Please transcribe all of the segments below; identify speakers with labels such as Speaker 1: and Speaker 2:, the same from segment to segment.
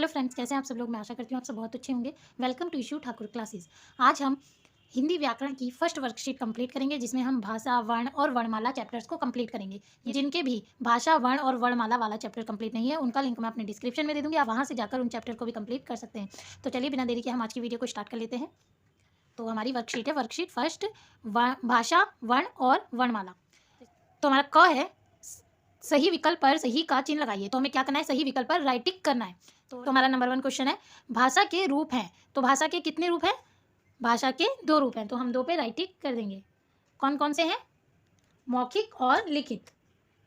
Speaker 1: Hello friends, कैसे हैं आप सब लोग। मैं आशा करती हूँ आप सब बहुत अच्छे होंगे। Welcome to Ishu Thakur classes. आज हम हिंदी व्याकरण की फर्स्ट वर्कशीट कंप्लीट करेंगे, जिसमें हम भाषा, वर्ण और वर्णमाला चैप्टर्स को कंप्लीट करेंगे। जिनके भी भाषा, वर्ण और वर्णमाला वाला चैप्टर कंप्लीट नहीं है, उनका लिंक मैं अपने डिस्क्रिप्शन में दे दूँगी। आप वहाँ से जाकर उन चैप्टर को भी कंप्लीट कर सकते हैं। तो चलिए बिना देरी के हम आज की वीडियो को स्टार्ट कर लेते हैं। तो हमारी वर्कशीट है वर्कशीट फर्स्ट, भाषा, वर्ण और वर्णमाला। तो हमारा क है, सही विकल्प पर सही का चिन्ह लगाइए। तो हमें क्या करना है, सही विकल्प पर राइट टिक करना है। तो हमारा नंबर 1 क्वेश्चन है, भाषा के रूप हैं। तो भाषा के कितने रूप हैं? भाषा के 2 रूप हैं, तो हम 2 पे राइट टिक कर देंगे। कौन कौन से हैं? मौखिक और लिखित।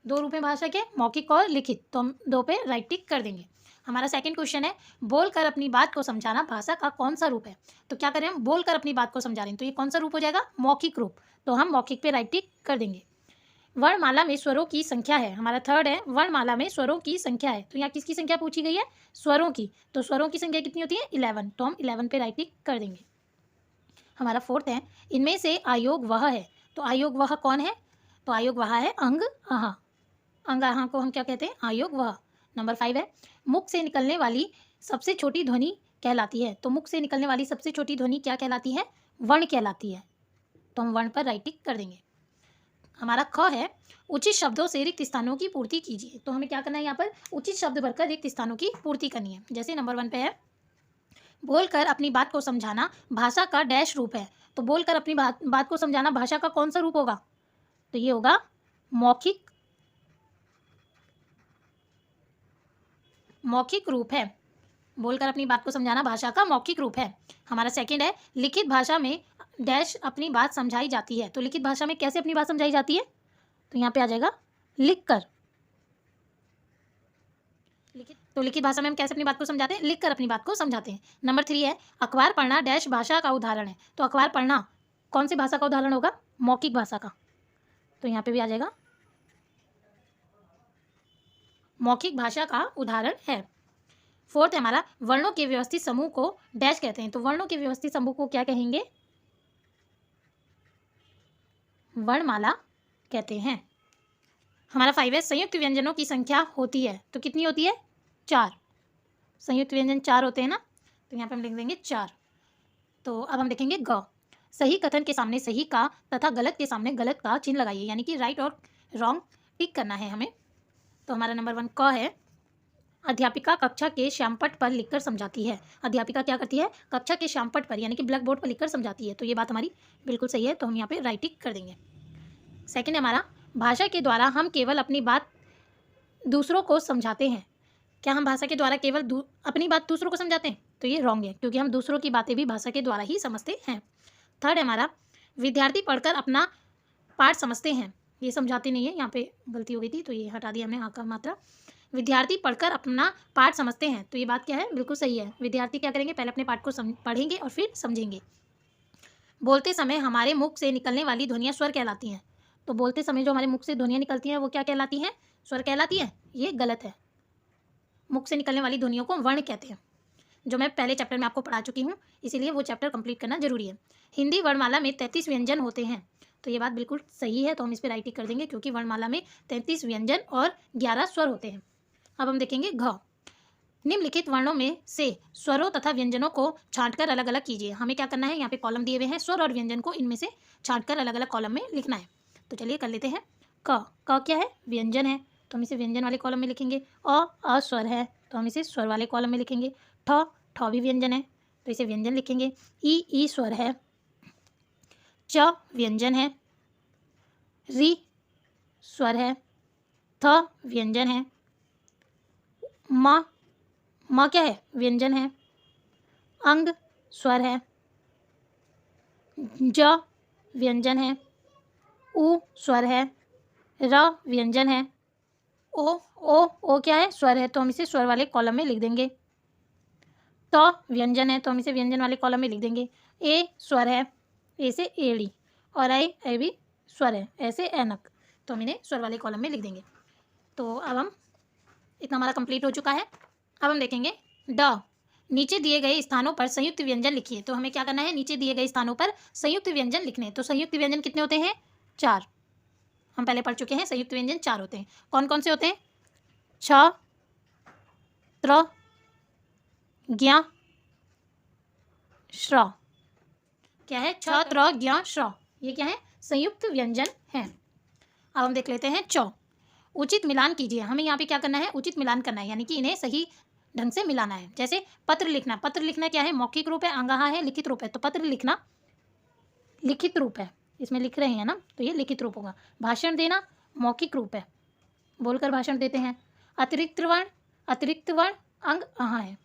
Speaker 1: 2 रूप हैं भाषा के, मौखिक और लिखित, तो हम 2 पे राइट टिक कर देंगे। हमारा सेकंड क्वेश्चन है, बोलकर अपनी बात को समझाना भाषा का कौन सा रूप है? तो क्या करें हम, बोलकर अपनी बात को समझा रहे हैं, तो ये कौन सा रूप हो जाएगा? मौखिक रूप। तो हम मौखिक पे राइट टिक कर देंगे। वर्णमाला में स्वरों की संख्या है, हमारा थर्ड है, वर्णमाला में स्वरों की संख्या है। तो यहाँ किसकी संख्या पूछी गई है? स्वरों की। तो स्वरों की संख्या कितनी होती है? 11। तो हम 11 पे राइट टिक कर देंगे। हमारा फोर्थ है, इनमें से अयोग वह है। तो अयोग वह कौन है? तो अयोग वह है अंग अहा। अंग अहा को हम क्या कहते हैं? अयोग वह। नंबर 5 है, मुख से निकलने वाली सबसे छोटी ध्वनि कहलाती है। तो मुख से निकलने वाली सबसे छोटी ध्वनि क्या कहलाती है? वर्ण कहलाती है। तो हम वर्ण पर राइट टिक कर देंगे। हमारा ख है, उचित शब्दों से रिक्त स्थानों की पूर्ति कीजिए। तो हमें क्या करना है, यहाँ पर उचित शब्द भरकर रिक्त स्थानों की पूर्ति करनी है। जैसे नंबर 1 पे है, बोलकर अपनी बात को समझाना भाषा का डैश रूप है। तो बोलकर अपनी बात को समझाना भाषा का कौन सा रूप होगा? तो ये होगा मौखिक, मौखिक रूप है। बोलकर अपनी बात को समझाना भाषा का मौखिक रूप है। हमारा सेकंड है, लिखित भाषा में डैश अपनी बात समझाई जाती है। तो लिखित भाषा में कैसे अपनी बात समझाई जाती है? तो यहाँ पे आ जाएगा लिख कर। तो लिखित भाषा में हम कैसे अपनी बात को समझाते हैं? लिख कर अपनी बात को समझाते हैं। नंबर 3 है, अखबार पढ़ना डैश भाषा का उदाहरण है। तो अखबार पढ़ना कौन सी भाषा का उदाहरण होगा? मौखिक भाषा का। तो यहाँ पे भी आ जाएगा मौखिक भाषा का उदाहरण है। फोर्थ है हमारा, वर्णों के व्यवस्थित समूह को डैश कहते हैं। तो वर्णों के व्यवस्थित समूह को क्या कहेंगे? वर्णमाला कहते हैं। हमारा 5 है, संयुक्त व्यंजनों की संख्या होती है। तो कितनी होती है? 4। संयुक्त व्यंजन 4 होते हैं ना, तो यहाँ पे हम लिख देंगे 4। तो अब हम देखेंगे ग। सही कथन के सामने सही का तथा गलत के सामने गलत का चिन्ह लगाइए, यानी कि राइट और रॉन्ग टिक करना है हमें। तो हमारा नंबर 1 क है, अध्यापिका कक्षा के श्यामपट पर लिखकर समझाती है। अध्यापिका क्या करती है? कक्षा के श्यामपट पर यानी कि ब्लैक बोर्ड पर लिखकर समझाती है। तो ये बात हमारी बिल्कुल सही है, तो हम यहाँ पे राइट टिक कर देंगे। सेकंड है हमारा, भाषा के द्वारा हम केवल अपनी बात दूसरों को समझाते हैं। क्या हम भाषा के द्वारा केवल अपनी बात दूसरों को समझाते हैं? तो ये रॉन्ग है, क्योंकि हम दूसरों की बातें भी भाषा के द्वारा ही समझते हैं। थर्ड है हमारा, विद्यार्थी पढ़कर अपना पाठ समझते हैं। ये समझाते नहीं है, यहाँ पे गलती हो गई थी, तो ये हटा दिया हमने, आका मात्रा। विद्यार्थी पढ़कर अपना पाठ समझते हैं, तो ये बात क्या है? बिल्कुल सही है। विद्यार्थी क्या करेंगे? पहले अपने पाठ को पढ़ेंगे और फिर समझेंगे। बोलते समय हमारे मुख से निकलने वाली ध्वनियाँ स्वर कहलाती हैं। तो बोलते समय जो हमारे मुख से ध्वनियाँ निकलती हैं वो क्या कहलाती हैं? स्वर कहलाती है। ये गलत है। मुख से निकलने वाली ध्वनियों को वर्ण कहते हैं, जो मैं पहले चैप्टर में आपको पढ़ा चुकी हूँ, इसीलिए वो चैप्टर कंप्लीट करना जरूरी है। हिंदी वर्णमाला में 33 व्यंजन होते हैं। तो ये बात बिल्कुल सही है, तो हम इस पर राइट टिक कर देंगे, क्योंकि वर्णमाला में 33 व्यंजन और 11 स्वर होते हैं। अब हम देखेंगे घ। निम्नलिखित वर्णों में से स्वरों तथा व्यंजनों को छांटकर अलग अलग कीजिए। हमें क्या करना है, यहाँ पे कॉलम दिए हुए हैं, स्वर और व्यंजन को इनमें से छांटकर अलग अलग कॉलम में लिखना है। तो चलिए कर लेते हैं। क क्या है? व्यंजन है, तो हम इसे व्यंजन वाले कॉलम में लिखेंगे। अ स्वर है, तो हम इसे स्वर वाले कॉलम में लिखेंगे। ठ भी व्यंजन है, तो इसे व्यंजन लिखेंगे। ई स्वर है। च व्यंजन है। री स्वर है। थ व्यंजन है। म क्या है? व्यंजन है। अंग स्वर है। ज व्यंजन है। उ स्वर है। र व्यंजन है। ओ क्या है? स्वर है, तो हम इसे स्वर वाले कॉलम में लिख देंगे। त व्यंजन है, तो हम इसे व्यंजन वाले कॉलम में लिख देंगे। ए स्वर है, ए से एड़ी, और ऐ भी स्वर है, ऐसे ऐनक, तो हम इन्हें स्वर वाले कॉलम में लिख देंगे। तो अब हम, इतना हमारा कंप्लीट हो चुका है। अब हम देखेंगे ड। नीचे दिए गए स्थानों पर संयुक्त व्यंजन लिखिए। तो हमें क्या करना है? नीचे दिए गए स्थानों पर संयुक्त व्यंजन लिखने। तो संयुक्त व्यंजन कितने होते हैं? 4। हम पहले पढ़ चुके हैं, संयुक्त व्यंजन 4 होते हैं। कौन कौन से होते हैं? छ, त्र, ज्ञ श्र। क्या है? छ त्र ज्ञ श्र। ये क्या है? संयुक्त व्यंजन है। अब हम देख लेते हैं चौ। उचित मिलान कीजिए। हमें यहाँ पे क्या करना है? उचित मिलान करना है, यानी कि इन्हें सही ढंग से मिलाना है। जैसे पत्र लिखना। पत्र लिखना क्या है? मौखिक रूप है, अंगहा है, लिखित रूप है। तो पत्र लिखना लिखित रूप है, इसमें लिख रहे हैं ना, तो ये लिखित रूप होगा। भाषण देना मौखिक रूप है, बोलकर भाषण देते हैं। अतिरिक्त वर्ण अंग अहा है।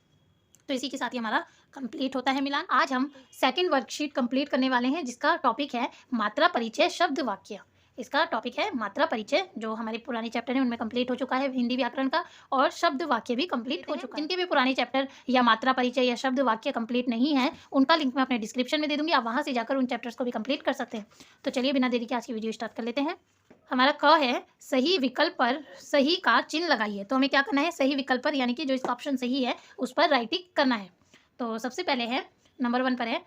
Speaker 1: तो इसी के साथ ही हमारा कंप्लीट होता है मिलान। आज हम सेकंड वर्कशीट कंप्लीट करने वाले हैं, जिसका टॉपिक है मात्रा परिचय शब्द वाक्य। इसका टॉपिक है मात्रा परिचय, जो हमारे पुराने चैप्टर हैं उनमें कंप्लीट हो चुका है हिंदी व्याकरण का, और शब्द वाक्य भी कंप्लीट हो चुका है। जिनके भी पुराने चैप्टर या मात्रा परिचय या शब्द वाक्य कंप्लीट नहीं है, उनका लिंक मैं अपने डिस्क्रिप्शन में दे दूंगी, आप वहाँ से जाकर उन चैप्टर्स को भी कंप्लीट कर सकते हैं। तो चलिए बिना देरी के आज की वीडियो स्टार्ट कर लेते हैं। हमारा क है सही विकल्प पर सही का चिन्ह लगाइए। तो हमें क्या करना है? सही विकल्प पर, यानी कि जो इसका ऑप्शन सही है उस पर राइट टिक करना है। तो सबसे पहले है नंबर 1 पर है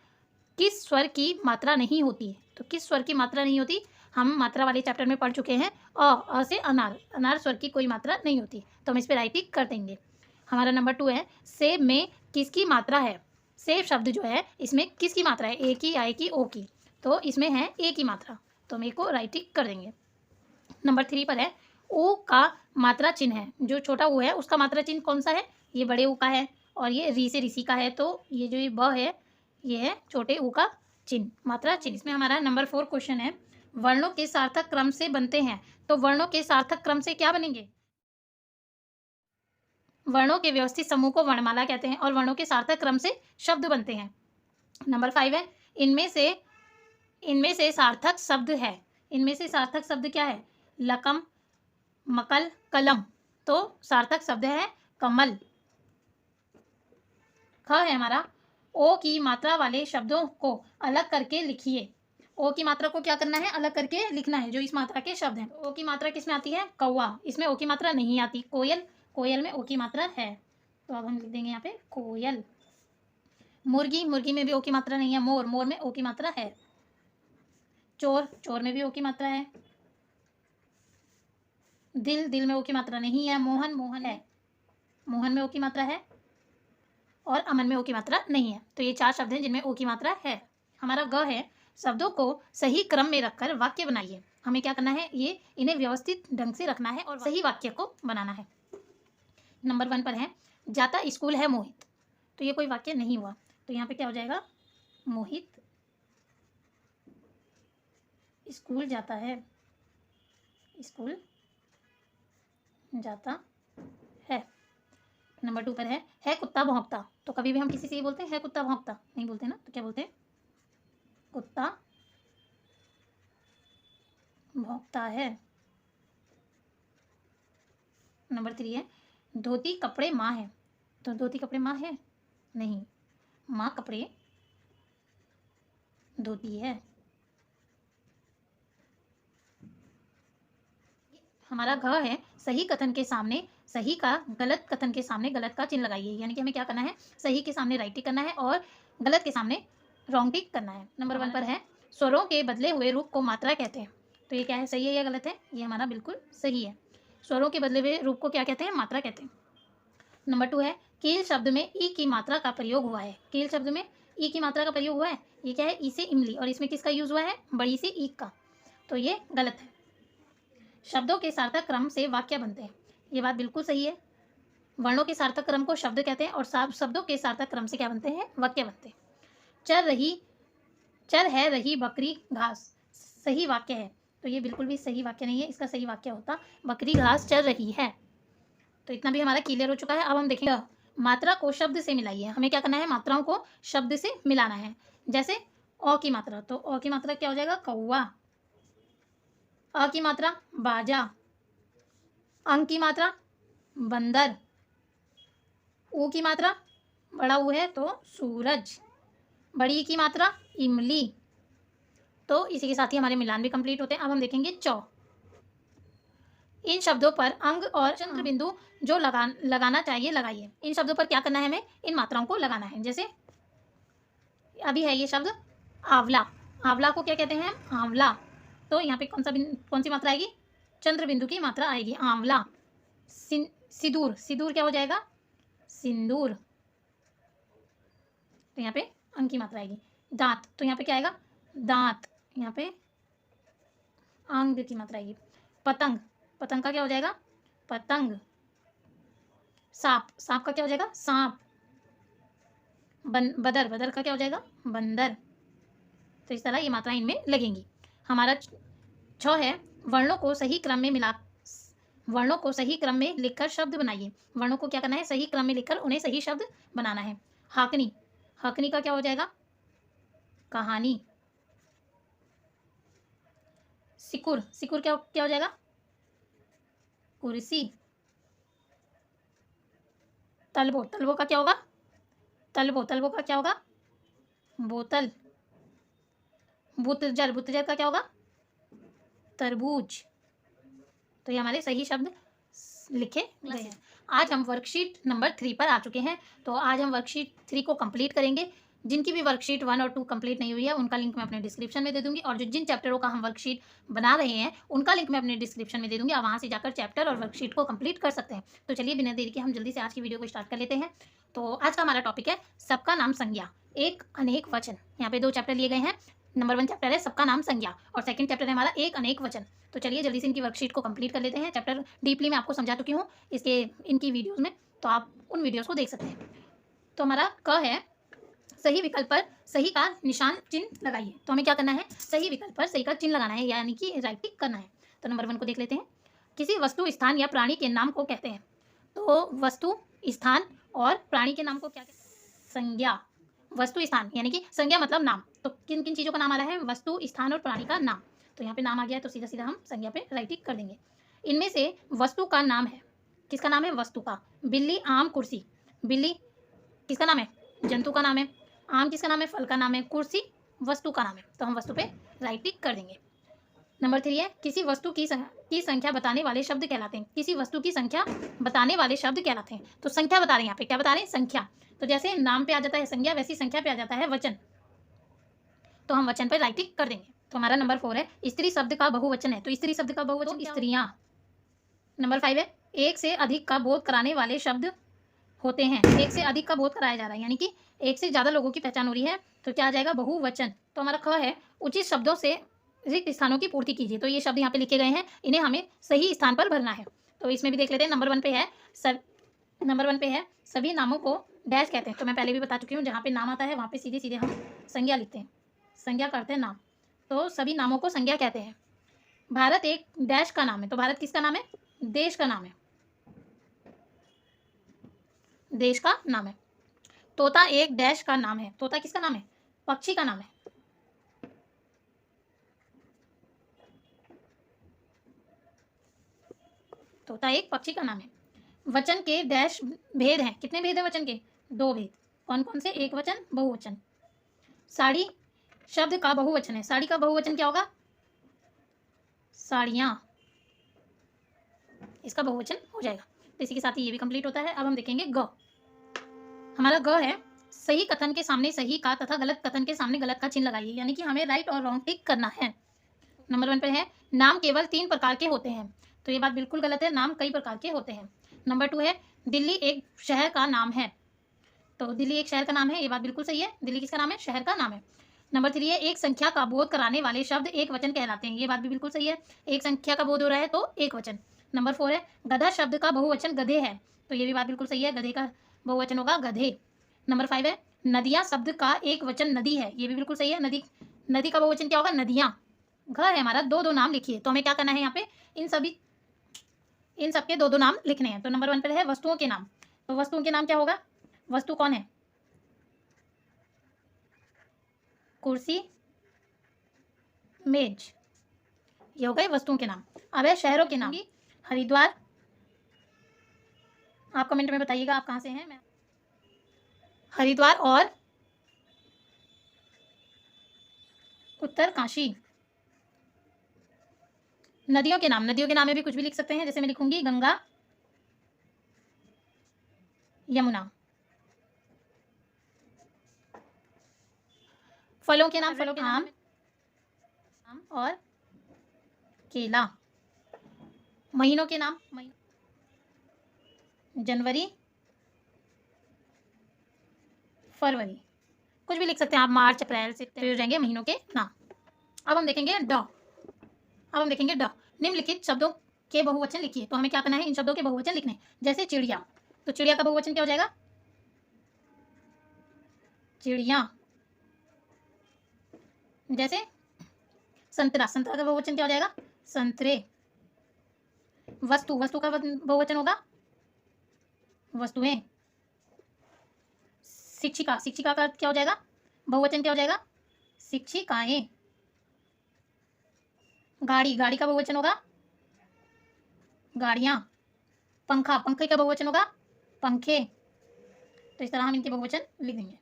Speaker 1: किस स्वर की मात्रा नहीं होती। तो किस स्वर की मात्रा नहीं होती? हम मात्रा वाले चैप्टर में पढ़ चुके हैं। अ से अनार स्वर की कोई मात्रा नहीं होती, तो हम इस पर राइट टिक कर देंगे। हमारा नंबर 2 है सेब में किसकी मात्रा है। सेब शब्द जो है इसमें किसकी मात्रा है? ए की, आई की, ओ की। तो इसमें है ए की मात्रा, तो हम ए को राइट टिक कर देंगे। नंबर 3 पर है ओ का मात्रा चिन्ह है। जो छोटा ओ है उसका मात्रा चिन्ह कौन सा है? ये बड़े ओ का है, और ये री से ऋषि का है, तो ये जो ये ब है ये है छोटे ऊ का चिन्ह, मात्रा चिन्ह। इसमें हमारा नंबर 4 क्वेश्चन है वर्णों के सार्थक क्रम से बनते हैं। तो वर्णों के सार्थक क्रम से क्या बनेंगे? वर्णों के व्यवस्थित समूह को वर्णमाला कहते हैं, और वर्णों के सार्थक क्रम से शब्द बनते हैं। नंबर 5 है इनमें से सार्थक शब्द है। इनमें से सार्थक शब्द क्या है? लकम, मकल, कलम। तो सार्थक शब्द है कमल। ख है हमारा ओ की मात्रा वाले शब्दों को अलग करके लिखिए। ओ की मात्रा को क्या करना है? अलग करके लिखना है, जो इस मात्रा के शब्द हैं। ओ की मात्रा किसमें आती है? कौवा। इसमें ओ की मात्रा नहीं आती। कोयल, कोयल में ओ की मात्रा है, तो अब हम लिख देंगे यहाँ पे कोयल। मुर्गी, मुर्गी में भी ओ की मात्रा नहीं है। मोर, मोर में ओ की मात्रा है। चोर, चोर में भी ओ की मात्रा है। दिल, दिल में ओ की मात्रा नहीं है। मोहन, मोहन है, मोहन में ओ की मात्रा है। और अमन में ओ की मात्रा नहीं है। तो ये 4 शब्द हैं जिनमें ओ की मात्रा है। हमारा ग है शब्दों को सही क्रम में रखकर वाक्य बनाइए। हमें क्या करना है? ये इन्हें व्यवस्थित ढंग से रखना है और सही वाक्य को बनाना है। नंबर 1 पर है जाता स्कूल है मोहित। तो ये कोई वाक्य नहीं हुआ, तो यहाँ पे क्या हो जाएगा? मोहित स्कूल जाता है, स्कूल जाता है। नंबर 2 पर है कुत्ता भौंकता। तो कभी भी हम किसी से ये बोलते हैं है कुत्ता भौंकता? नहीं बोलते ना, तो क्या बोलते हैं? कुत्ता भौंकता है। नंबर 3 है धोती कपड़े माँ है। तो धोती कपड़े माँ है? नहीं, माँ कपड़े धोती है। हमारा घ है सही कथन के सामने सही का, गलत कथन के सामने गलत का चिन्ह लगाइए। यानी कि हमें क्या करना है? सही के सामने राइट टिक करना है और गलत के सामने रॉन्ग टिक करना है। नंबर 1 पर है स्वरों के बदले हुए रूप को मात्रा कहते हैं। तो ये क्या है? सही है या गलत है? ये हमारा बिल्कुल सही है। स्वरों के बदले हुए रूप को क्या कहते हैं? मात्रा कहते हैं। नंबर 2 है कील शब्द में ई की मात्रा का प्रयोग हुआ है। कील शब्द में ई की मात्रा का प्रयोग हुआ है। ये क्या है? ई से इमली, और इसमें किसका यूज हुआ है? बड़ी से ईक का, तो ये गलत है। शब्दों के सार्थक क्रम से वाक्य बनते हैं। ये बात बिल्कुल सही है। वर्णों के सार्थक क्रम को शब्द कहते हैं, और शब्दों के सार्थक क्रम से क्या बनते हैं? वाक्य बनते हैं। चर है रही बकरी घास, सही वाक्य है। तो ये बिल्कुल भी सही वाक्य नहीं है। इसका सही वाक्य होता बकरी घास चर रही है। तो इतना भी हमारा क्लियर हो चुका है। अब हम देखेंगे मात्रा को शब्द से मिलाइए। हमें क्या करना है? मात्राओं को शब्द से मिलाना है। जैसे अ की मात्रा, तो अ की मात्रा क्या हो जाएगा? कौवा। अ की मात्रा बाजा। अंक की मात्रा बंदर। ऊ की मात्रा बड़ा ऊ है तो सूरज। बड़ी की मात्रा इमली। तो इसी के साथ ही हमारे मिलान भी कंप्लीट होते हैं। अब हम देखेंगे चौ। इन शब्दों पर अंग और चंद्र बिंदु जो लगाना चाहिए लगाइए। इन शब्दों पर क्या करना है? हमें इन मात्राओं को लगाना है। जैसे अभी है ये शब्द आंवला। आंवला को क्या कहते हैं? आंवला। तो यहाँ पे कौन सी मात्रा आएगी? चंद्र बिंदु की मात्रा आएगी, आंवला। सिंदूर, सिंदूर क्या हो जाएगा? सिंदूर। तो यहाँ पे अंग की मात्रा आएगी। दांत, तो यहाँ पे क्या आएगा, दांत, यहाँ पे अंग की मात्रा आएगी। पतंग, पतंग का क्या हो जाएगा, पतंग। सांप, सांप का क्या हो जाएगा, सांप। बदर, बदर का क्या हो जाएगा, बंदर। तो इस तरह ये मात्राएं इनमें लगेंगी। हमारा 6 है, वर्णों को सही क्रम में वर्णों को सही क्रम में लिखकर शब्द बनाइए। वर्णों को क्या करना है, सही क्रम में लिखकर उन्हें सही शब्द बनाना है। हाकनी, हाकनी का क्या हो जाएगा, कहानी। सिकुर, सिकुर क्या क्या हो जाएगा, कुर्सी। तलबो, तलबो का क्या होगा, तलबो, तलबो का क्या होगा, बोतल। बुतजर, बुतजर का क्या होगा, तरबूज। तो ये हमारे सही शब्द लिखे गए हैं। आज हम वर्कशीट नंबर 3 पर आ चुके हैं। तो आज हम वर्कशीट 3 को कंप्लीट करेंगे। जिनकी भी वर्कशीट 1 और 2 कंप्लीट नहीं हुई है उनका लिंक मैं अपने डिस्क्रिप्शन में दे दूंगी, और जिन चैप्टरों का हम वर्कशीट बना रहे हैं उनका लिंक मैं अपने डिस्क्रिप्शन में दे दूंगी। आप वहाँ से जाकर चैप्टर और वर्कशीट को कंप्लीट कर सकते हैं। तो चलिए बिना देरी के हम जल्दी से आज की वीडियो को स्टार्ट कर लेते हैं। तो आज का हमारा टॉपिक है सबका नाम संज्ञा, एक अनेक वचन। यहाँ पे 2 चैप्टर लिए गए हैं। नंबर 1 चैप्टर है सबका नाम संज्ञा, और सेकंड चैप्टर है हमारा एक अनेक वचन। तो चलिए जल्दी से इनकी वर्कशीट को कंप्लीट कर लेते हैं। चैप्टर डीपली मैं आपको समझा चुकी हूँ इनकी वीडियोस में, तो आप उन वीडियोस को देख सकते हैं। तो हमारा क है, सही विकल्प पर सही का निशान चिन्ह लगाइए। तो हमें क्या करना है, सही विकल्प पर सही का चिन्ह लगाना है, यानी कि राइट टिक करना है। तो नंबर 1 को देख लेते हैं। किसी वस्तु, स्थान या प्राणी के नाम को कहते हैं। तो वस्तु, स्थान और प्राणी के नाम को क्या कहते हैं, संज्ञा। वस्तु, स्थान यानी कि संज्ञा मतलब नाम। तो किन किन चीज़ों का नाम आ रहा है, वस्तु, स्थान और प्राणी का नाम। तो यहाँ पे नाम आ गया है, तो सीधा सीधा हम संज्ञा पे राइट टिक कर देंगे। इनमें से वस्तु का नाम है, किसका नाम है, वस्तु का। बिल्ली, आम, कुर्सी। बिल्ली किसका नाम है, जंतु का नाम है। आम किसका नाम है, फल का नाम है। कुर्सी वस्तु का नाम है। तो हम वस्तु पे राइट टिक कर देंगे। नंबर 3 है, किसी वस्तु की संख्या बताने वाले शब्द कहलाते हैं। किसी वस्तु की संख्या बताने वाले शब्द कहलाते हैं। तो संख्या बता रहे हैं, यहाँ पे क्या बता रहे हैं, संख्या। तो जैसे नाम पे आ जाता है संज्ञा, वैसी संख्या पे आ जाता है वचन। तो हम वचन पे राइट टिक कर देंगे। तो हमारा नंबर 4 है, स्त्री शब्द का बहुवचन है। तो स्त्री शब्द का बहुवचन स्त्रियां। नंबर 5 है, एक से अधिक का बोध कराने वाले शब्द होते हैं। एक से अधिक का बोध कराया जा रहा है, यानी कि एक से ज़्यादा लोगों की पहचान हो रही है। तो क्या आ जाएगा, बहुवचन। तो हमारा ख है, उचित शब्दों से रिक्त स्थानों की पूर्ति कीजिए। तो ये शब्द यहाँ पे लिखे गए हैं, इन्हें हमें सही स्थान पर भरना है। तो इसमें भी देख लेते हैं। नंबर 1 पे है, सभी नामों को डैश कहते हैं। तो मैं पहले भी बता चुकी हूँ, जहाँ पे नाम आता है वहाँ पे सीधे सीधे हम संज्ञा लिखते हैं, संज्ञा करते हैं नाम। तो सभी नामों को संज्ञा कहते हैं। भारत एक डैश का नाम है। तो भारत किसका नाम है, देश का नाम है, देश का नाम है। तोता एक डैश का नाम है। तोता किसका नाम है, पक्षी का नाम है। तोता एक पक्षी का नाम है। वचन के डैश भेद हैं। कितने भेद हैं वचन के, 2 भेद। कौन कौन से, एक वचन, बहुवचन। साड़ी शब्द का बहुवचन है। साड़ी का बहुवचन क्या होगा, साड़ियाँ, इसका बहुवचन हो जाएगा। तो इसी के साथ ही ये भी कंप्लीट होता है। अब हम देखेंगे ग। हमारा ग है, सही कथन के सामने सही का तथा गलत कथन के सामने गलत का चिन्ह लगाइए, यानी कि हमें राइट और रॉन्ग टिक करना है। नंबर 1 पे है, नाम केवल 3 प्रकार के होते हैं। तो ये बात बिल्कुल गलत है, नाम कई प्रकार के होते हैं। नंबर 2 है, दिल्ली एक शहर का नाम है। तो दिल्ली एक शहर का नाम है, ये बात बिल्कुल सही है। दिल्ली किसका नाम है, शहर का नाम है। नंबर 3 है, एक संख्या का बोध कराने वाले शब्द एक वचन कहलाते हैं। ये बात भी बिल्कुल सही है, एक संख्या का बोध हो रहा है तो एक वचन। नंबर 4 है, गधा शब्द का बहुवचन गधे है। तो ये भी बात बिल्कुल सही है, गधे का बहुवचन होगा गधे। नंबर 5 है, नदियाँ शब्द का एक वचन नदी है। ये भी बिल्कुल सही है, नदी का बहुवचन क्या होगा, नदियाँ। घर है हमारा, 2 नाम लिखिए। तो हमें क्या करना है, यहाँ पे इन सबके 2 नाम लिखने हैं। तो नंबर 1 पे है वस्तुओं के नाम। तो वस्तुओं के नाम क्या होगा, वस्तु कौन है, कुर्सी, मेज, ये हो गए वस्तुओं के नाम। अब है शहरों के नाम। हरिद्वार, आप कमेंट में बताइएगा आप कहाँ से हैं। हरिद्वार और उत्तरकाशी। नदियों के नाम में भी कुछ भी लिख सकते हैं, जैसे मैं लिखूंगी गंगा, यमुना। फलों के नाम आम और केला। महीनों के नाम, जनवरी, फरवरी। कुछ भी लिख सकते हैं आप, मार्च, अप्रैल से फिर हो जाएंगे महीनों के नाम। अब हम देखेंगे ड। निम्नलिखित शब्दों के बहुवचन लिखिए। तो हमें क्या करना है, इन शब्दों के बहुवचन लिखने हैं। जैसे चिड़िया, तो चिड़िया का बहुवचन क्या हो जाएगा, चिड़िया। जैसे संतरा, संतरा का बहुवचन क्या हो जाएगा, संतरे। वस्तु, वस्तु का बहुवचन होगा वस्तुएं। शिक्षिका, शिक्षिका का क्या हो जाएगा, बहुवचन क्या हो जाएगा, शिक्षिकाएं। गाड़ी, गाड़ी का बहुवचन होगा गाड़ियां। पंखा, पंखे का बहुवचन होगा पंखे। तो इस तरह हम इनके बहुवचन लिख देंगे।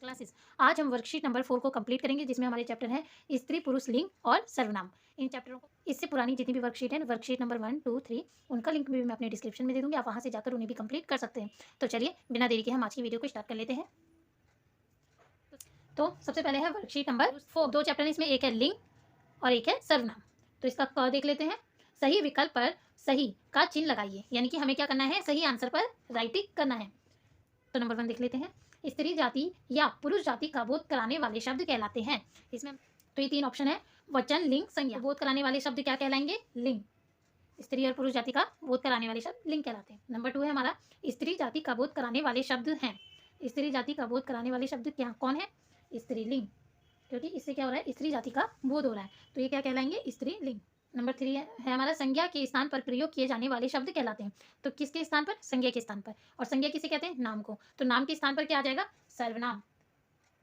Speaker 1: क्लासेस, आज हम वर्कशीट नंबर 4 को कंप्लीट करेंगे, जिसमें हमारे चैप्टर है स्त्री, पुरुष, लिंग और सर्वनाम। इन चैप्टरों को, इससे पुरानी जितनी भी वर्कशीट है, वर्कशीट नंबर 1, 2, 3, उनका लिंक भी मैं अपने डिस्क्रिप्शन में दे दूंगी, आप वहां से जाकर उन्हें भी कंप्लीट कर सकते हैं। तो चलिए बिना देरी के हम आज की वीडियो को स्टार्ट कर लेते हैं। तो सबसे पहले है वर्कशीट नंबर 4। 2 चैप्टर है इसमें, एक है लिंग और एक है सर्वनाम। तो इसका क देख लेते हैं। सही विकल्प पर सही का चिन्ह लगाइए, यानी कि हमें क्या करना है, सही आंसर पर राइटिंग करना है। तो नंबर 1 देख लेते हैं। स्त्री जाति या पुरुष जाति का बोध कराने वाले शब्द कहलाते हैं। इसमें तो ये 3 ऑप्शन है, वचन, लिंग, संज्ञा। बोध कराने वाले शब्द क्या कहलाएंगे, लिंग। स्त्री और पुरुष जाति का बोध कराने वाले शब्द लिंग कहलाते हैं। नंबर 2 है हमारा, स्त्री जाति का बोध कराने वाले शब्द हैं। स्त्री जाति का बोध कराने वाले शब्द क्या कौन है, स्त्रीलिंग, क्योंकि इससे क्या हो रहा है, स्त्री जाति का बोध हो रहा है, तो ये क्या कहलाएंगे, स्त्रीलिंग। नंबर 3 है हमारा, संज्ञा के स्थान पर प्रयोग किए जाने वाले शब्द कहलाते हैं। तो किसके स्थान पर, संज्ञा के स्थान पर। और संज्ञा किसे कहते हैं, नाम को। तो नाम के स्थान पर क्या आ जाएगा, सर्वनाम।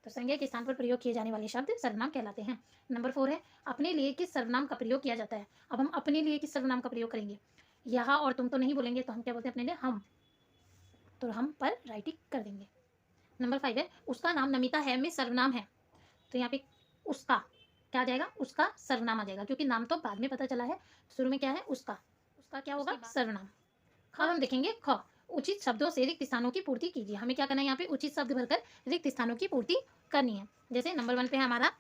Speaker 1: तो संज्ञा के स्थान पर प्रयोग किए जाने वाले शब्द सर्वनाम कहलाते हैं। नंबर 4 है, अपने लिए किस सर्वनाम का प्रयोग किया जाता है। अब हम अपने लिए किस सर्वनाम का प्रयोग करेंगे, यहाँ और तुम तो नहीं बोलेंगे, तो हम क्या बोलते हैं अपने लिए, हम। तो हम पर राइटिंग कर देंगे। नंबर 5 है, उसका नाम नमिता है में सर्वनाम है। तो यहाँ पे उसका क्या आ जाएगा, उसका सर्वनाम आ जाएगा, क्योंकि नाम तो बाद में पता चला है, शुरू में क्या है, उसका। उसका क्या होगा, सर्वनाम। अब हम देखेंगे ख। उचित शब्दों से रिक्त स्थानों की पूर्ति कीजिए। हमें क्या करना है, यहाँ पे उचित शब्द भरकर रिक्त स्थानों की पूर्ति करनी है। जैसे नंबर 1 पे है हमारा,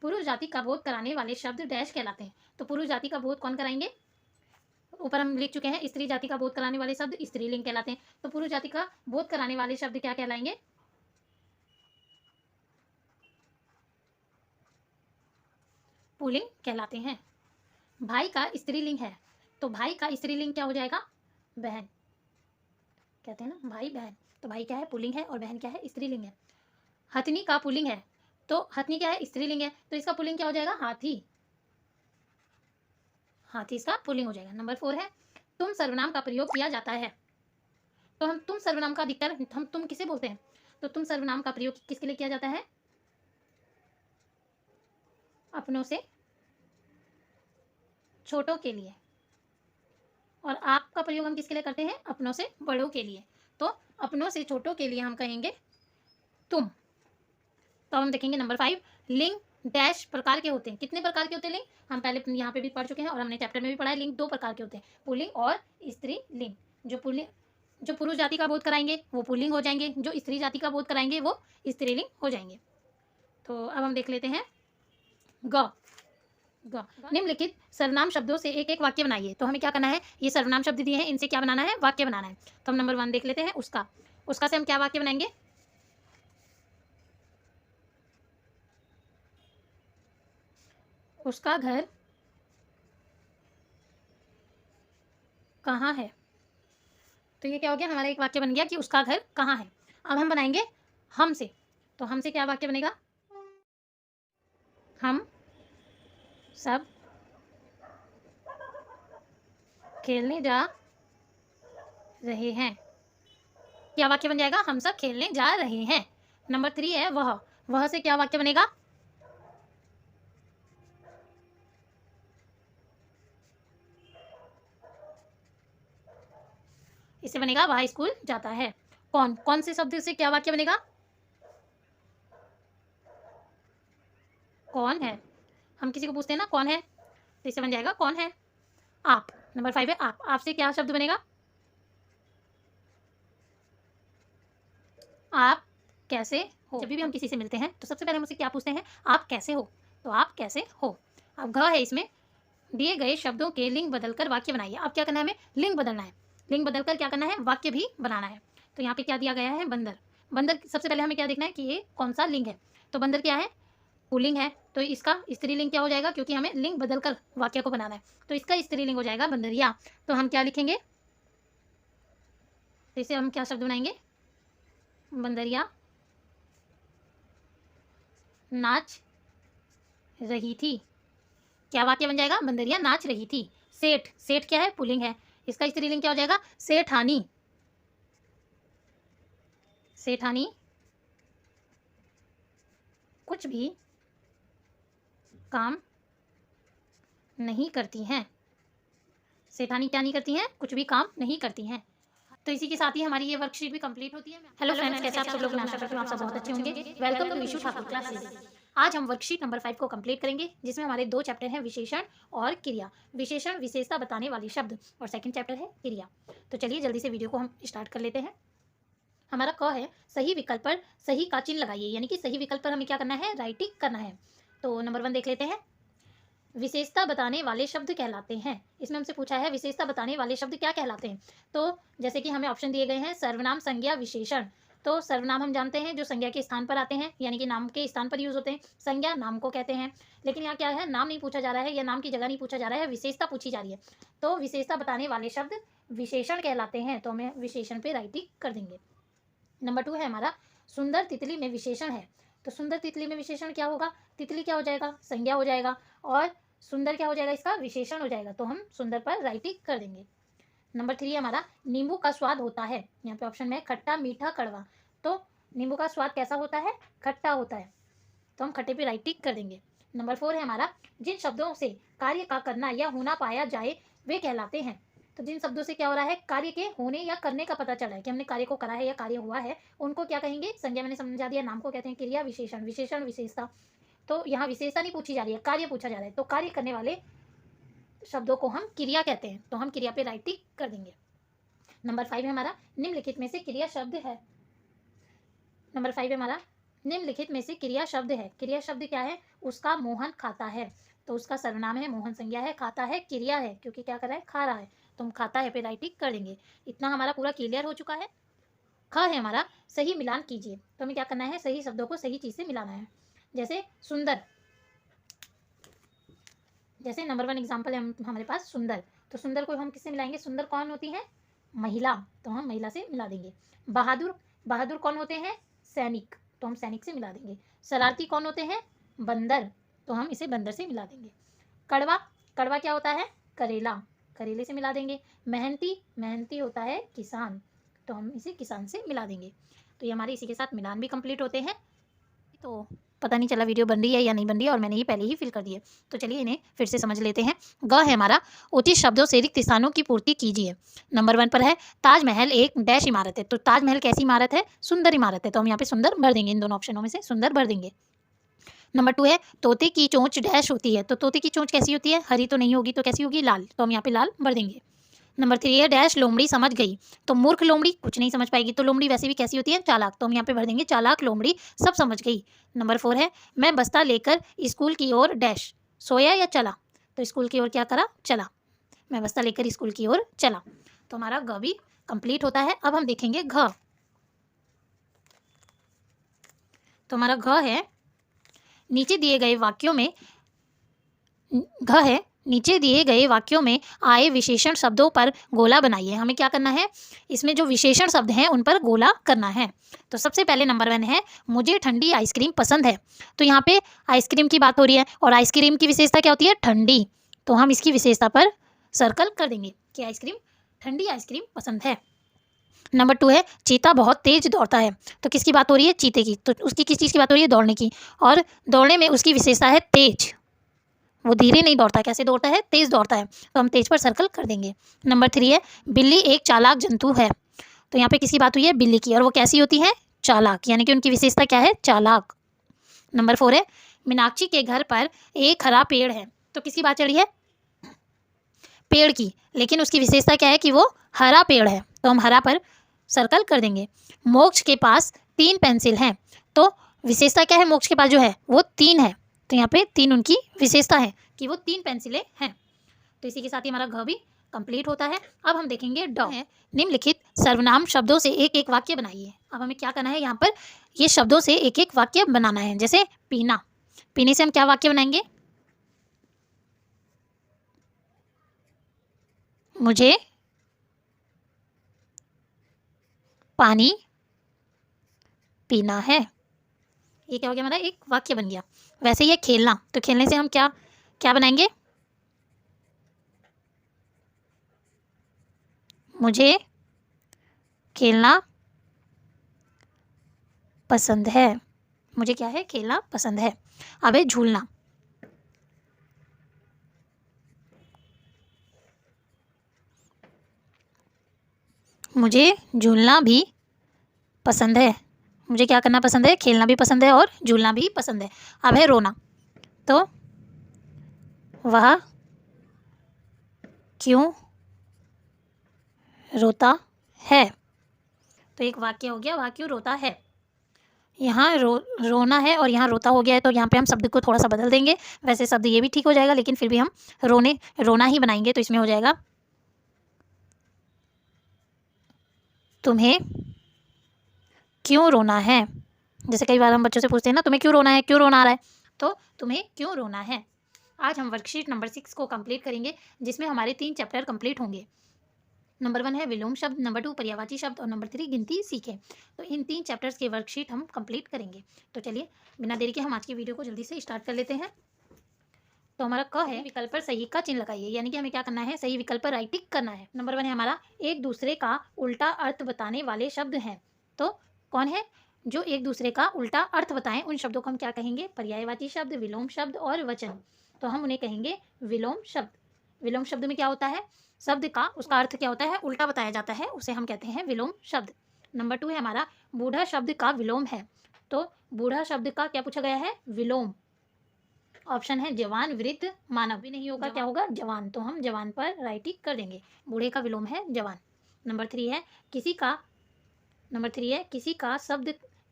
Speaker 1: पुरुष जाति का बोध कराने वाले शब्द डैश कहलाते हैं। तो पुरुष जाति का बोध कौन कराएंगे, ऊपर हम लिख चुके हैं, स्त्री जाति का बोध कराने वाले शब्द स्त्रीलिंग कहलाते हैं। तो पुरुष जाति का बोध कराने वाले शब्द क्या कहलाएंगे, पुल्लिंग कहलाते हैं। भाई का स्त्रीलिंग है, तो भाई का स्त्रीलिंग क्या हो जाएगा, बहन। कहते हैं ना भाई बहन, तो भाई क्या है, पुल्लिंग है, और बहन क्या है, स्त्रीलिंग है। हथनी का पुल्लिंग है, तो हथनी क्या है, स्त्रीलिंग है, तो इसका पुल्लिंग क्या हो जाएगा, हाथी। हाथी इसका पुल्लिंग हो जाएगा। नंबर 4 है, तुम सर्वनाम का प्रयोग किया जाता है। तो हम तुम सर्वनाम का अधिकतर हम तुम किसे बोलते हैं, तो तुम सर्वनाम का प्रयोग किसके लिए किया जाता है, अपनों से छोटों के लिए। और आपका प्रयोग हम किसके लिए करते हैं, अपनों से बड़ों के लिए। तो अपनों से छोटों के लिए हम कहेंगे तुम। तो हम देखेंगे नंबर 5, लिंग डैश प्रकार के होते हैं। कितने प्रकार के होते हैं लिंग, हम पहले यहाँ पे भी पढ़ चुके हैं, और हमने चैप्टर में भी पढ़ा है। लिंग 2 प्रकार के होते हैं, पुल्लिंग और स्त्रीलिंग। जो पुरुष जाति का बोध कराएंगे वो पुल्लिंग हो जाएंगे, जो स्त्री जाति का बोध कराएंगे वो स्त्रीलिंग हो जाएंगे। तो अब हम देख लेते हैं ग। निम्नलिखित सर्वनाम शब्दों से एक एक वाक्य बनाइए। तो हमें क्या करना है, ये सर्वनाम शब्द दिए हैं, इनसे क्या बनाना है, वाक्य बनाना है। तो हम नंबर 1 देख लेते हैं, उसका। उसका से हम क्या वाक्य बनाएंगे, उसका घर कहाँ है। तो ये क्या हो गया, हमारा एक वाक्य बन गया कि उसका घर कहाँ है। अब हम बनाएंगे हम से। तो हम से क्या वाक्य बनेगा, हम सब खेलने जा रहे हैं। क्या वाक्य बन जाएगा, हम सब खेलने जा रहे हैं। नंबर 3 है वह। वह से क्या वाक्य बनेगा, इससे बनेगा वह स्कूल जाता है। कौन, कौन से शब्द से क्या वाक्य बनेगा, कौन है। हम किसी को पूछते हैं ना कौन है, तो इससे बन जाएगा कौन है, आप। नंबर 5 है आप। आप से क्या शब्द बनेगा, आप कैसे हो। जब भी हम किसी से मिलते हैं तो सबसे पहले हम उससे क्या पूछते हैं, आप कैसे हो। तो आप कैसे हो। अब घ है, इसमें दिए गए शब्दों के लिंग बदलकर वाक्य बनाइए। अब क्या करना है, हमें लिंग बदलना है। लिंग बदलकर क्या करना है, वाक्य भी बनाना है। तो यहाँ पे क्या दिया गया है, बंदर। बंदर सबसे पहले हमें क्या देखना है कि ये कौन सा लिंग है। तो बंदर क्या है, पुल्लिंग है, तो इसका स्त्रीलिंग क्या हो जाएगा, क्योंकि हमें लिंग बदलकर वाक्य को बनाना है, तो इसका स्त्रीलिंग हो जाएगा बंदरिया। तो हम क्या लिखेंगे, तो इसे हम क्या शब्द बनाएंगे, बंदरिया नाच रही थी। क्या वाक्य बन जाएगा, बंदरिया नाच रही थी। सेठ, सेठ क्या है, पुल्लिंग है, इसका स्त्रीलिंग क्या हो जाएगा, सेठानी। सेठानी कुछ भी काम नहीं करती हैं। सेठानी क्या नहीं करती हैं, कुछ भी काम नहीं करती हैं। तो इसी के साथ ही हमारी ये वर्कशीट भी कंप्लीट होती है। हेलो फ्रेंड्स, कैसे आप सब लोग, आशा करती हूँ आप सब बहुत अच्छे होंगे। Welcome to Vishu Thakur classes. आज हम वर्कशीट नंबर 5 को कंप्लीट करेंगे, जिसमें हमारे 2 चैप्टर हैं, विशेषण और क्रिया। विशेषण विशेषता बताने वाले शब्द, और सेकंड चैप्टर है क्रिया। तो चलिए जल्दी से वीडियो को हम स्टार्ट कर लेते हैं। हमारा क है, सही विकल्प पर सही का चिन्ह लगाइए, यानी कि सही विकल्प पर हमें क्या करना है, राइटिंग करना है। तो नंबर 1 देख लेते हैं। विशेषता बताने वाले शब्द कहलाते हैं। इसमें हमसे पूछा है विशेषता बताने वाले शब्द क्या कहलाते हैं। तो जैसे कि हमें ऑप्शन दिए गए हैं, सर्वनाम, संज्ञा, विशेषण। तो सर्वनाम हम जानते हैं जो संज्ञा के स्थान पर आते हैं, यानी कि नाम के स्थान पर यूज होते हैं। संज्ञा नाम को कहते हैं, लेकिन यहाँ क्या है, नाम नहीं पूछा जा रहा है या नाम की जगह नहीं पूछा जा रहा है, विशेषता पूछी जा रही है। तो विशेषता बताने वाले शब्द विशेषण कहलाते हैं, तो हमें विशेषण पे राइटिंग कर देंगे। नंबर 2 है हमारा, सुंदर तितली में विशेषण है। तो सुंदर तितली में विशेषण क्या होगा, तितली क्या हो जाएगा, संज्ञा हो जाएगा, और सुंदर क्या हो जाएगा, इसका विशेषण हो जाएगा, तो हम सुंदर पर राइटिंग कर देंगे। नंबर 3 हमारा, नींबू का स्वाद होता है। यहाँ पे ऑप्शन में खट्टा, मीठा, कड़वा। तो नींबू का स्वाद कैसा होता है, खट्टा होता है, तो हम खट्टे पे राइटिंग कर देंगे। नंबर 4 है हमारा, जिन शब्दों से कार्य का करना या होना पाया जाए वे कहलाते हैं। तो जिन शब्दों से क्या हो रहा है, कार्य के होने या करने का पता चला है कि हमने कार्य को करा है या कार्य हुआ है, उनको क्या कहेंगे, संज्ञा मैंने समझा दिया, नाम को कहते हैं क्रिया, विशेषण, विशेषण विशेषता। तो यहाँ विशेषता नहीं पूछी जा रही है, कार्य पूछा जा रहा है, तो कार्य करने वाले शब्दों को हम क्रिया कहते हैं, तो हम क्रिया पे राइटिंग कर देंगे। नंबर 5 है हमारा, निम्नलिखित में से क्रिया शब्द है। नंबर 5 है हमारा, निम्नलिखित में से क्रिया शब्द है। क्रिया शब्द क्या है, उसका मोहन खाता है। तो उसका सर्वनाम है, मोहन संज्ञा है, खाता है क्रिया है, क्योंकि क्या कर रहा है, खा रहा है, तो हम खाता है पे राइटिंग कर देंगे। इतना हमारा पूरा क्लियर हो चुका है। ख है हमारा, सही मिलान कीजिए। तो हमें क्या करना है, सही शब्दों को सही चीज़ से मिलाना है। जैसे सुंदर, जैसे नंबर 1 एग्जाम्पल है हमारे पास सुंदर, तो सुंदर को हम किससे मिलाएंगे, सुंदर कौन होती है, महिला, तो हम महिला से मिला देंगे। बहादुर, बहादुर कौन होते हैं, सैनिक, तो हम सैनिक से मिला देंगे। शरारती कौन होते हैं, बंदर, तो हम इसे बंदर से मिला देंगे। कड़वा, कड़वा क्या होता है, करेला, करेले से मिला देंगे। मेहनती, मेहनती होता है किसान, तो हम इसे किसान से मिला देंगे। तो ये हमारे इसी के साथ मिलान भी कंप्लीट होते हैं। तो पता नहीं चला वीडियो बन रही है या नहीं बन रही है, और मैंने ये पहले ही फिल कर दिए, तो चलिए इन्हें फिर से समझ लेते हैं। ग है हमारा, उचित शब्दों से रिक्त स्थानों की पूर्ति कीजिए। नंबर 1 पर है, ताजमहल एक डैश इमारत है। तो ताजमहल कैसी इमारत है, सुंदर इमारत है, तो हम यहाँ पे सुंदर भर देंगे, इन दोनों ऑप्शनों में से सुंदर भर देंगे। नंबर 2 है, तोते की चोंच डैश होती है। तो तोते की चोंच कैसी होती है, हरी तो नहीं होगी, तो कैसी होगी, लाल, तो हम यहाँ पे लाल भर देंगे। नंबर 3 है, डैश लोमड़ी समझ गई। तो मूर्ख लोमड़ी कुछ नहीं समझ पाएगी, तो लोमड़ी वैसे भी कैसी होती है, चालाक, तो हम यहाँ पे भर देंगे चालाक लोमड़ी सब समझ गई। नंबर 4 है, मैं बस्ता लेकर स्कूल की ओर डैश, सोया या चला। तो स्कूल की ओर क्या करा, चला, मैं बस्ता लेकर स्कूल की ओर चला। तो हमारा ग भी कंप्लीट होता है। अब हम देखेंगे घ। तो हमारा घ है, नीचे दिए गए वाक्यों में, घ है, नीचे दिए गए वाक्यों में आए विशेषण शब्दों पर गोला बनाइए। हमें क्या करना है, इसमें जो विशेषण शब्द हैं उन पर गोला करना है। तो सबसे पहले नंबर 1 है, मुझे ठंडी आइसक्रीम पसंद है। तो यहाँ पे आइसक्रीम की बात हो रही है, और आइसक्रीम की विशेषता क्या होती है, ठंडी, तो हम इसकी विशेषता पर सर्कल कर देंगे कि आइसक्रीम, ठंडी आइसक्रीम पसंद है। नंबर 2 है, चीता बहुत तेज दौड़ता है। तो किसकी बात हो रही है, चीते की, तो उसकी किस चीज़ की बात हो रही है, दौड़ने की, और दौड़ने में उसकी विशेषता है तेज, वो धीरे नहीं दौड़ता, कैसे दौड़ता है, तेज दौड़ता है, तो हम तेज पर सर्कल कर देंगे। नंबर 3 है, बिल्ली एक चालाक जंतु है। तो यहाँ पे किसकी बात हुई है, बिल्ली की, और वो कैसी होती है, चालाक, यानी कि उनकी विशेषता क्या है, चालाक। नंबर 4 है, मीनाक्षी के घर पर एक हरा पेड़ है। तो किसकी बात चल रही है, पेड़ की, लेकिन उसकी विशेषता क्या है कि वो हरा पेड़ है, तो हम हरा पर सर्कल कर देंगे। मोक्ष के पास 3 पेंसिल हैं। तो विशेषता क्या है, मोक्ष के पास जो है वो 3 है, तो यहाँ पे 3 उनकी विशेषता है कि वो 3 पेंसिलें हैं। तो इसी के साथ ही हमारा घ भी कंप्लीट होता है। अब हम देखेंगे ड है, निम्नलिखित सर्वनाम शब्दों से एक एक वाक्य बनाइए। अब हमें क्या करना है, यहाँ पर ये शब्दों से एक एक वाक्य बनाना है। जैसे पीना, पीने से हम क्या वाक्य बनाएंगे, मुझे पानी पीना है। ये क्या हो गया, हमारा एक वाक्य बन गया। वैसे ये खेलना, तो खेलने से हम क्या क्या बनाएंगे, मुझे खेलना पसंद है। मुझे क्या है, खेलना पसंद है। अब है झूलना, मुझे झूलना भी पसंद है। मुझे क्या करना पसंद है, खेलना भी पसंद है और झूलना भी पसंद है। अब है रोना, तो वह क्यों रोता है। तो एक वाक्य हो गया, वह क्यों रोता है। यहाँ रोना है और यहाँ रोता हो गया है, तो यहाँ पे हम शब्द को थोड़ा सा बदल देंगे। वैसे शब्द ये भी ठीक हो जाएगा, लेकिन फिर भी हम रोना ही बनाएंगे। तो इसमें हो जाएगा, तुम्हें क्यों रोना है। जैसे कई बार हम बच्चों से पूछते हैं ना, तुम्हें क्यों रोना है, क्यों रोना आ रहा है, तो तुम्हें क्यों रोना है। आज हम वर्कशीट नंबर 6 को कंप्लीट करेंगे, जिसमें हमारे 3 चैप्टर कंप्लीट होंगे। नंबर 1 है विलोम शब्द, नंबर 2 पर्यायवाची शब्द और नंबर 3 गिनती सीखें। तो इन 3 चैप्टर्स की वर्कशीट हम कंप्लीट करेंगे। तो चलिए बिना देरी के हम आज की वीडियो को जल्दी से स्टार्ट कर लेते हैं। तो हमारा क है, विकल्प पर सही का चिन्ह लगाइए, यानी कि हमें क्या करना है, सही विकल्प पर राइट टिक करना है। नंबर 1 है हमारा, एक दूसरे का उल्टा अर्थ बताने वाले शब्द हैं। तो कौन है, जो एक दूसरे का उल्टा अर्थ बताएं, उन शब्दों को हम क्या कहेंगे, पर्यायवाची शब्द, विलोम शब्द और वचन। तो हम उन्हें कहेंगे विलोम शब्द। विलोम शब्द में क्या होता है, शब्द का उसका अर्थ क्या होता है, उल्टा बताया जाता है, उसे हम कहते हैं विलोम शब्द। नंबर 2 है हमारा, बूढ़ा शब्द का विलोम है। तो बूढ़ा शब्द का क्या पूछा गया है, विलोम। ऑप्शन है जवान, वृद्ध, मानव। भी नहीं होगा, क्या होगा, जवान। तो हम जवान पर राइट टिक कर देंगे, बूढ़े का विलोम है जवान। नंबर 3 है,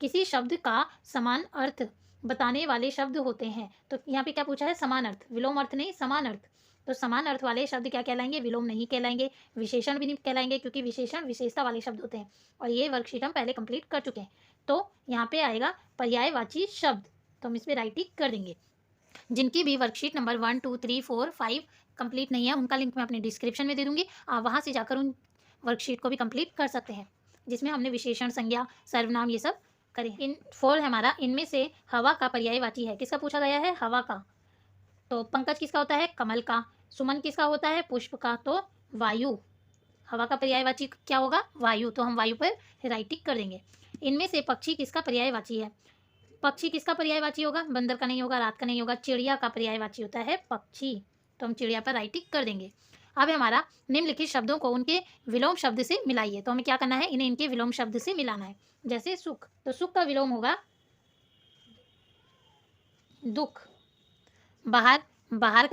Speaker 1: किसी शब्द का समान अर्थ बताने वाले शब्द होते हैं। तो यहाँ पे क्या पूछा है, समान अर्थ, विलोम अर्थ नहीं, समान अर्थ। तो समान अर्थ वाले शब्द क्या कहलाएंगे, विलोम नहीं कहलाएंगे। विशेषण भी नहीं कहलाएंगे, क्योंकि विशेषण विशेषता वाले शब्द होते हैं, और ये वर्कशीट हम पहले कंप्लीट कर चुके हैं। तो यहाँ पे आएगा पर्यायवाची शब्द, तो हम इस पर राइट टिक कर देंगे। जिनकी भी वर्कशीट नंबर 1, 2, 3, 4, 5 कंप्लीट नहीं है, उनका लिंक मैं अपने डिस्क्रिप्शन में दे दूंगी। आप वहाँ से जाकर उन वर्कशीट को भी कंप्लीट कर सकते हैं, जिसमें हमने विशेषण, संज्ञा, सर्वनाम ये सब करें। इन 4 हमारा, इनमें से हवा का पर्यायवाची है, किसका पूछा गया है, हवा का। तो पंकज किसका होता है, कमल का। सुमन किसका होता है, पुष्प का। तो वायु, हवा का पर्यायवाची क्या होगा, वायु। तो हम वायु पर राइट टिक कर देंगे। इनमें से पक्षी किसका पर्यायवाची है, पक्षी किसका पर्यायवाची होगा, बंदर का नहीं होगा, रात का नहीं होगा, चिड़िया का पर्यायवाची होता है पक्षी। तो हम चिड़िया पर राइट टिक कर देंगे। अब हमारा, निम्नलिखित शब्दों को उनके विलोम शब्द से मिलाइए। तो हमें क्या करना है, इन्हें इनके विलोम शब्द से मिलाना है। जैसे सुख, तो सुख का विलोम होगा दुख। बाहर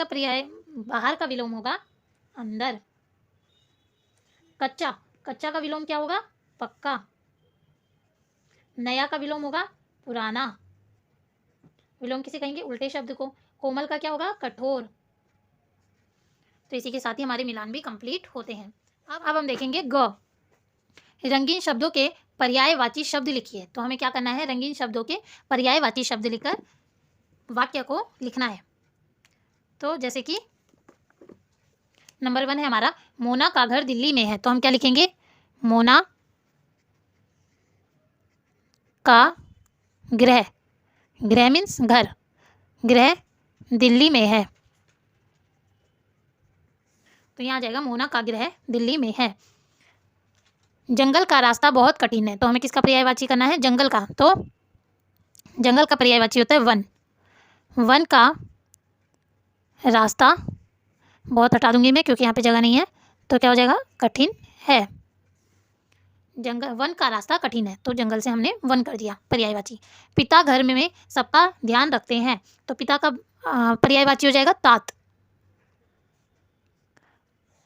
Speaker 1: का विलोम होगा अंदर। कच्चा का विलोम क्या होगा, पक्का। नया का विलोम होगा पुराना। विलोम किसे कहेंगे, उल्टे शब्द को। कोमल का क्या होगा, कठोर। तो इसी के साथ ही हमारे मिलान भी कंप्लीट होते हैं। अब हम देखेंगे ग, रंगीन शब्दों के पर्यायवाची शब्द लिखिए। तो हमें क्या करना है, रंगीन शब्दों के पर्यायवाची शब्द लिखकर वाक्य को लिखना है। तो जैसे कि नंबर 1 है हमारा, मोना का घर दिल्ली में है। तो हम क्या लिखेंगे, मोना का गृह, गृह मीन्स घर, गृह दिल्ली में है। तो यहाँ आ जाएगा, मोना का गृह दिल्ली में है। जंगल का रास्ता बहुत कठिन है। तो हमें किसका पर्यायवाची करना है, जंगल का। तो जंगल का पर्यायवाची होता है वन। वन का रास्ता, बहुत हटा दूंगी मैं क्योंकि यहाँ पे जगह नहीं है, तो क्या हो जाएगा, कठिन है। वन का रास्ता कठिन है, तो जंगल से हमने वन कर दिया पर्यायवाची। पिता घर में सबका ध्यान रखते हैं। तो पिता का पर्यायवाची हो जाएगा तात।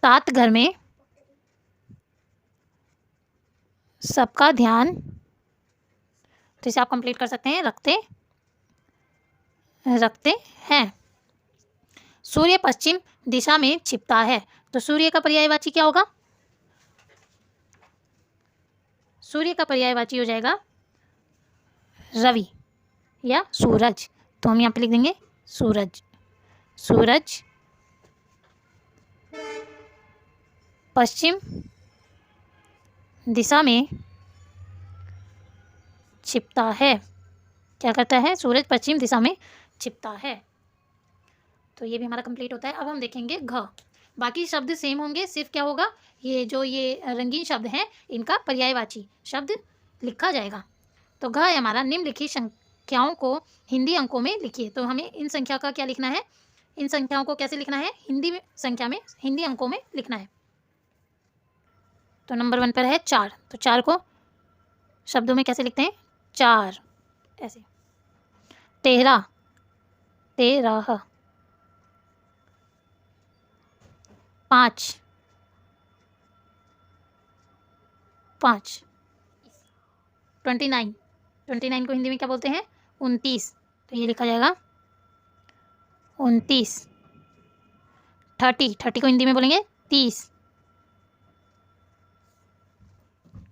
Speaker 1: तात घर में सबका ध्यान, तो इसे आप कंप्लीट कर सकते हैं, रखते हैं। सूर्य पश्चिम दिशा में छिपता है, तो सूर्य का पर्यायवाची क्या होगा? सूर्य का पर्यायवाची हो जाएगा रवि या सूरज। तो हम यहाँ पे लिख देंगे सूरज। सूरज पश्चिम दिशा में छिपता है। क्या करता है? सूरज पश्चिम दिशा में छिपता है। तो ये भी हमारा कंप्लीट होता है। अब हम देखेंगे घ। बाकी शब्द सेम होंगे, सिर्फ क्या होगा, ये जो ये रंगीन शब्द हैं इनका पर्यायवाची शब्द लिखा जाएगा। तो घ है हमारा, निम्नलिखित संख्याओं को हिंदी अंकों में लिखिए। तो हमें इन संख्या का क्या लिखना है? इन संख्याओं को कैसे लिखना है? हिंदी में संख्या में, हिंदी अंकों में लिखना है। तो नंबर 1 पर है 4, तो 4 को शब्दों में कैसे लिखते हैं? 4 ऐसे। 13, 13। 5, 5। 29, 29 को हिंदी में क्या बोलते हैं? 29, तो ये लिखा जाएगा 29। 30, 30 को हिंदी में बोलेंगे 30।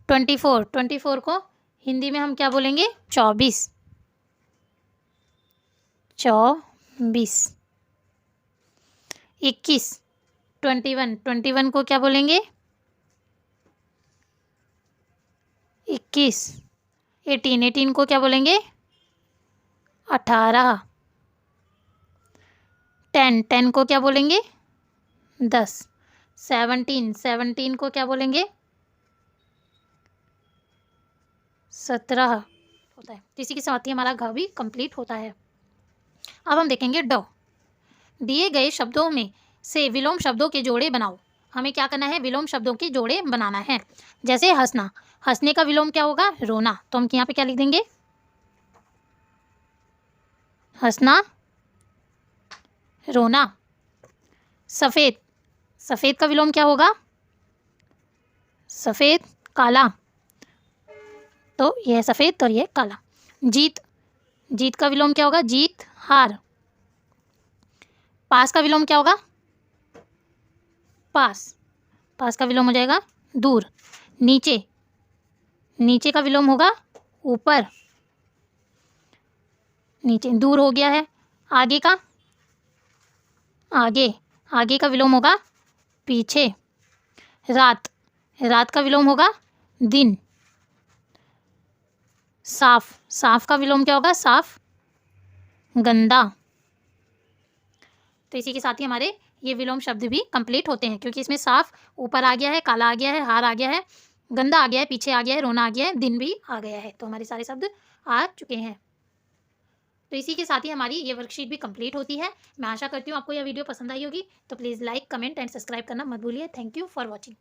Speaker 1: 24, 24 को हिंदी में हम क्या बोलेंगे? 24, 24। 21, 21, 21 को क्या बोलेंगे? 21। 18, 18 को क्या बोलेंगे? 18। 10, 10 को क्या बोलेंगे? 10। 17, 17 को क्या बोलेंगे? 17 होता है। तो इसी के साथ ही हमारा घ भी कंप्लीट होता है। अब हम देखेंगे ड। दिए गए शब्दों में से विलोम शब्दों के जोड़े बनाओ। हमें क्या करना है? विलोम शब्दों के जोड़े बनाना है। जैसे हंसना, हंसने का विलोम क्या होगा? रोना। तो हम यहाँ पे क्या लिख देंगे? हंसना, रोना। सफ़ेद, सफ़ेद का विलोम क्या होगा? सफ़ेद, काला। तो यह है सफ़ेद और यह काला। जीत, जीत का विलोम क्या होगा? जीत, हार। पास का विलोम क्या होगा? पास, पास का विलोम हो जाएगा दूर। नीचे, नीचे का विलोम होगा ऊपर। नीचे दूर हो गया है। आगे का, आगे, आगे का विलोम होगा पीछे। रात, रात का विलोम होगा दिन। साफ, साफ का विलोम क्या होगा? साफ, गंदा। तो इसी के साथ ही हमारे ये विलोम शब्द भी कंप्लीट होते हैं, क्योंकि इसमें साफ ऊपर आ गया है, काला आ गया है, हार आ गया है, गंदा आ गया है, पीछे आ गया है, रोना आ गया है, दिन भी आ गया है। तो हमारे सारे शब्द आ चुके हैं। तो इसी के साथ ही हमारी ये वर्कशीट भी कंप्लीट होती है। मैं आशा करती हूँ आपको यह वीडियो पसंद आई होगी। तो please like, comment and subscribe करना मत भूलिए। Thank you for watching.